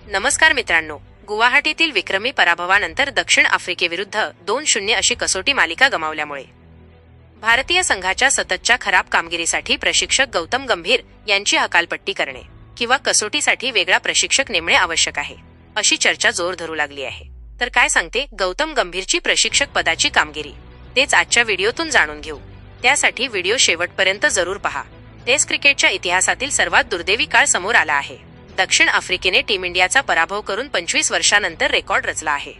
नमस्कार मित्रांनो, गुवाहाटीतील विक्रमी पराभवानंतर दक्षिण आफ्रिकेविरुद्ध 2-0 अशी कसोटी मालिका गमावल्यामुळे भारतीय संघाच्या सततच्या खराब कामगिरीसाठी प्रशिक्षक गौतम गंभीर यांची हकालपट्टी करणे किंवा कसोटीसाठी वेगळा प्रशिक्षक नेमणे आवश्यक आहे, अशी चर्चा जोर धरू लागली आहे. तर काय सांगते गौतम गंभीरची प्रशिक्षक पदाची कामगिरी, तेच आजच्या व्हिडिओतून जाणून घेऊ. त्यासाठी व्हिडिओ शेवटपर्यंत जरूर पहा. टेस्ट क्रिकेटच्या इतिहासातील सर्वात दुर्दैवी काळ समोर आला आहे. दक्षिण आफ्रिकेने टीम इंडियाचा पराभव करून 25 वर्षांनंतर रेकॉर्ड रचला आहे.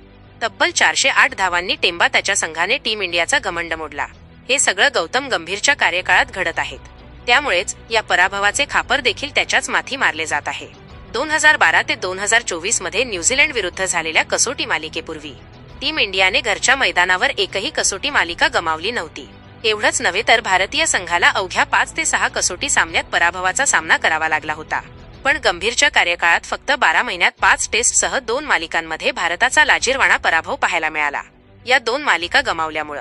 तब्बल 408 धावांनी टेंबा त्याच्या संघाने टीम इंडियाचा घमंड मोडला. हे सगळं गौतम गंभीरच्या कार्यकाळात घडत आहेत. त्यामुळेच या पराभवाचे खापर देखील त्याच्याच माथी मारले जात आहे. 2012 ते 2024 मध्ये न्यूझीलंड विरुद्ध झालेल्या कसोटी मालिकेपूर्वी टीम इंडियाने घरच्या मैदानावर एकही कसोटी मालिका गमावली नव्हती. एवढंच नव्हे तर भारतीय संघाला अवघ्या 5 ते 6 कसोटी सामन्यात पराभवाचा सामना करावा लागला होता. पण गंभीरच्या कार्यकाळात फक्त 12 महिन्यात 5 टेस्टसह 2 मालिकांमध्ये भारताचा लाजिरवाणा पराभव पाहायला मिळाला. या 2 मालिका गमावल्यामुळे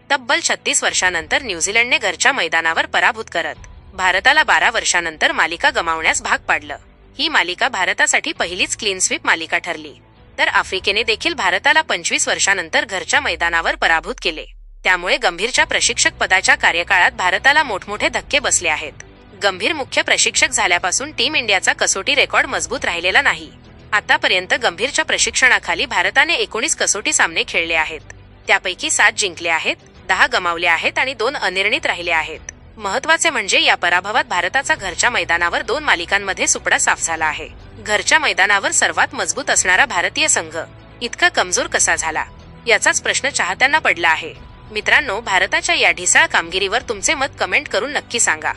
तब्बल 36 वर्षांनंतर न्यूझीलंडने घरच्या मैदानावर पराभूत करत भारताला 12 वर्षांनंतर मालिका गमावण्यास भाग पाडलं. ही मालिका भारतासाठी पहिलीच क्लीन स्वीप मालिका ठरली. तर आफ्रिकेने देखील भारताला 25 वर्षांनंतर घरच्या मैदानावर पराभूत केले. त्यामुळे गंभीरच्या प्रशिक्षक पदाच्या कार्यकाळात भारताला मोठमोठे धक्के बसले आहेत. गंभीर मुख्य प्रशिक्षक झाल्यापासून टीम इंडियाचा कसोटी रेकॉर्ड मजबूत राहिलेला नाही. आतापर्यंत गंभीरच्या प्रशिक्षणाखाली भारताने 19 कसोटी सामने खेळले आहेत. त्यापैकी 7 जिंकले आहेत, 10 गमावले आहेत आणि 2 अनिर्णित राहिले आहेत. महत्त्वाचे म्हणजे या पराभवात भारताचा घरच्या मैदानावर 2 मालिकांमध्ये सुपडा साफ झाला आहे. घरच्या मैदानावर सर्वात मजबूत असणारा भारतीय संघ इतका कमजोर कसा झाला, याचाच प्रश्न चाहत्यांना पडला आहे. मित्रांनो, भारताच्या या ढिसाळ कामगिरीवर तुमचे मत कमेंट करून नक्की सांगा.